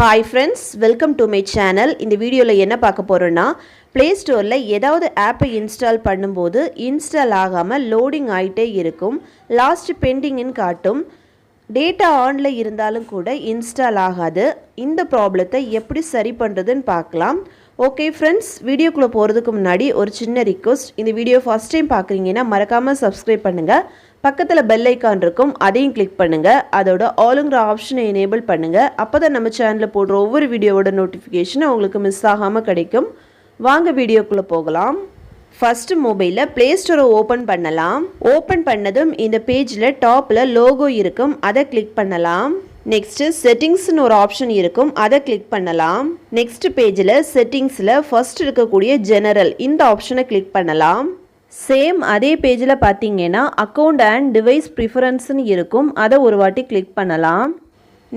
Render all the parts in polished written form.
Hi friends, welcome to my channel. இந்த வீடியோல என்ன பார்க்க போறோம்னா Play Storeல ஏதாவது ஆப்பை இன்ஸ்டால் பண்ணும்போது இன்ஸ்டால் ஆகாம லோடிங் ஆயிட்டே இருக்கும். லாஸ்ட் பெண்டிங் ன்னு காட்டும். டேட்டா ஆன்ல இருந்தாலும் கூட இன்ஸ்டால் ஆகாது. இந்த ப்ராப்ளத்தை எப்படி சரி பண்றதுன்னு பார்க்கலாம். ஓகே फ्रेंड्स, வீடியோக்குள்ள போறதுக்கு முன்னாடி ஒரு சின்ன ரிக்வெஸ்ட். இந்த வீடியோ ஃபர்ஸ்ட் டைம் பார்க்கறீங்கன்னா மறக்காம Subscribe பண்ணுங்க. பக்கத்துல பெல் ஐகான் இருக்கும், அதையும் கிளிக் பண்ணுங்க. அதோட ஆல்ங்கிற ஆப்ஷனை எனேபிள் பண்ணுங்க. அப்பதான் நம்ம சேனல்ல போடுற ஒவ்வொரு வீடியோவோட நோட்டிஃபிகேஷன் உங்களுக்கு மிஸ் ஆகாம கிடைக்கும். வாங்க வீடியோக்குள்ள போகலாம். ஃபர்ஸ்ட் மொபைல்ல Play Store ஓபன் பண்ணலாம். ஓபன் பண்ணதும் இந்த பேஜ்ல டாப்ல லோகோ இருக்கும், அதை கிளிக் பண்ணலாம். நெக்ஸ்ட் செட்டிங்ஸ் ன்னு ஒரு ஆப்ஷன் இருக்கும், அதை கிளிக் பண்ணலாம். நெக்ஸ்ட் பேஜ்ல செட்டிங்ஸ்ல ஃபர்ஸ்ட் இருக்கக்கூடிய ஜெனரல் இந்த ஆப்ஷனை கிளிக் பண்ணலாம். சேம் அதே பேஜில் பார்த்தீங்கன்னா அக்கௌண்ட் அண்ட் டிவைஸ் ப்ரிஃபரன்ஸ்னு இருக்கும், அதை ஒரு வாட்டி கிளிக் பண்ணலாம்.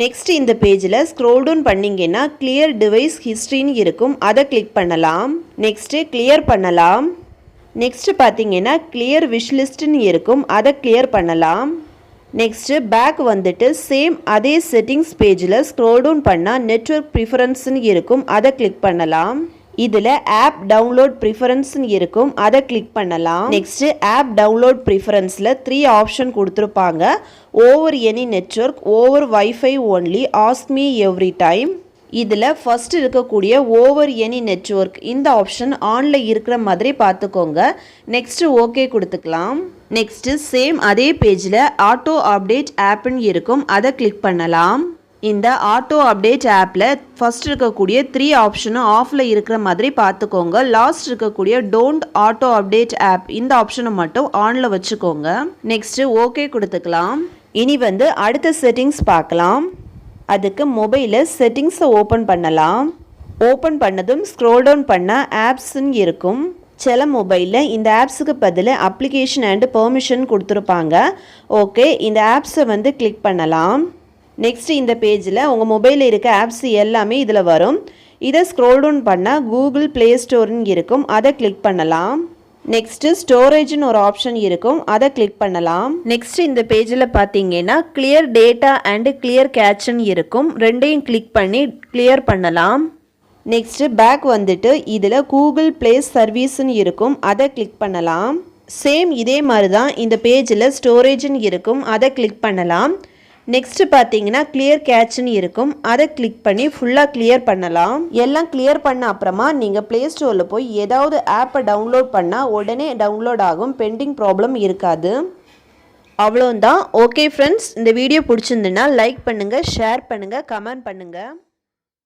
நெக்ஸ்ட் இந்த பேஜில் ஸ்க்ரோல் டவுன் பண்ணிங்கன்னா கிளியர் டிவைஸ் ஹிஸ்ட்ரின்னு இருக்கும், அதை கிளிக் பண்ணலாம். நெக்ஸ்ட்டு கிளியர் பண்ணலாம். நெக்ஸ்ட் பார்த்தீங்கன்னா கிளியர் விஷ்லிஸ்ட்னு இருக்கும், அதை கிளியர் பண்ணலாம். நெக்ஸ்ட்டு பேக் வந்துட்டு சேம் அதே செட்டிங்ஸ் பேஜில் ஸ்க்ரோல் டவுன் பண்ணால் நெட்வொர்க் ப்ரிஃபரன்ஸ்னு இருக்கும், அதை கிளிக் பண்ணலாம். இதில் ஆப் டவுன்லோட் ப்ரிஃபரன்ஸ்னு இருக்கும், அதை கிளிக் பண்ணலாம். நெக்ஸ்ட்டு ஆப் டவுன்லோட் ப்ரிஃபரன்ஸில் 3 ஆப்ஷன் கொடுத்துருப்பாங்க. Over any network, over wifi only, ask me every time. இதில் ஃபர்ஸ்ட் இருக்கக்கூடிய ஓவர் எனி நெட்வொர்க் இந்த ஆப்ஷன் ஆனில் இருக்கிற மாதிரி பார்த்துக்கோங்க. நெக்ஸ்ட்டு ஓகே கொடுத்துக்கலாம். நெக்ஸ்ட்டு சேம் அதே பேஜில் ஆட்டோ அப்டேட் ஆப்னு இருக்கும், அதை கிளிக் பண்ணலாம். இந்த ஆட்டோ அப்டேட் ஆப்பில் ஃபர்ஸ்ட் இருக்கக்கூடிய 3 ஆப்ஷனும் ஆஃபில் இருக்கிற மாதிரி பார்த்துக்கோங்க. லாஸ்ட் இருக்கக்கூடிய டோன்ட் ஆட்டோ அப்டேட் ஆப் இந்த ஆப்ஷனை மட்டும் ஆனில் வச்சுக்கோங்க. நெக்ஸ்ட்டு ஓகே கொடுத்துக்கலாம். இனி அடுத்த செட்டிங்ஸ் பார்க்கலாம். அதுக்கு மொபைலில் செட்டிங்ஸை ஓப்பன் பண்ணலாம். ஓப்பன் பண்ணதும் ஸ்க்ரோல் டவுன் பண்ண ஆப்ஸ்ன்னு இருக்கும். சில மொபைலில் இந்த ஆப்ஸுக்கு பதில் அப்ளிகேஷன் அண்ட் பெர்மிஷன் கொடுத்துருப்பாங்க. ஓகே, இந்த ஆப்ஸை கிளிக் பண்ணலாம். நெக்ஸ்ட் இந்த பேஜில் உங்கள் மொபைலில் இருக்க ஆப்ஸ் எல்லாமே இதில் வரும். இதை ஸ்க்ரோல் டவுன் பண்ணால் கூகுள் ப்ளே ஸ்டோர்னு இருக்கும், அதை கிளிக் பண்ணலாம். நெக்ஸ்ட்டு ஸ்டோரேஜ்னு ஒரு ஆப்ஷன் இருக்கும், அதை கிளிக் பண்ணலாம். நெக்ஸ்ட் இந்த பேஜில் பார்த்தீங்கன்னா கிளியர் டேட்டா அண்ட் கிளியர் கேட்ச்னு இருக்கும், ரெண்டையும் கிளிக் பண்ணி கிளியர் பண்ணலாம். நெக்ஸ்ட்டு பேக் வந்துட்டு இதில் கூகுள் ப்ளே சர்வீஸ்னு இருக்கும், அதை கிளிக் பண்ணலாம். சேம் இதே மாதிரி தான் இந்த பேஜில் ஸ்டோரேஜ்னு இருக்கும், அதை கிளிக் பண்ணலாம். நெக்ஸ்ட் பார்த்தீங்கன்னா கிளியர் கேட்ச்னு இருக்கும், அதை கிளிக் பண்ணி ஃபுல்லாக கிளியர் பண்ணலாம். எல்லாம் கிளியர் பண்ண அப்புறமா நீங்கள் ப்ளே ஸ்டோரில் போய் ஏதாவது ஆப்பை டவுன்லோட் பண்ணால் உடனே டவுன்லோட் ஆகும், பெண்டிங் ப்ராப்ளம் இருக்காது. அவ்வளோதான். ஓகே ஃப்ரெண்ட்ஸ், இந்த வீடியோ பிடிச்சிருந்துன்னா லைக் பண்ணுங்கள், ஷேர் பண்ணுங்கள், கமெண்ட் பண்ணுங்கள்.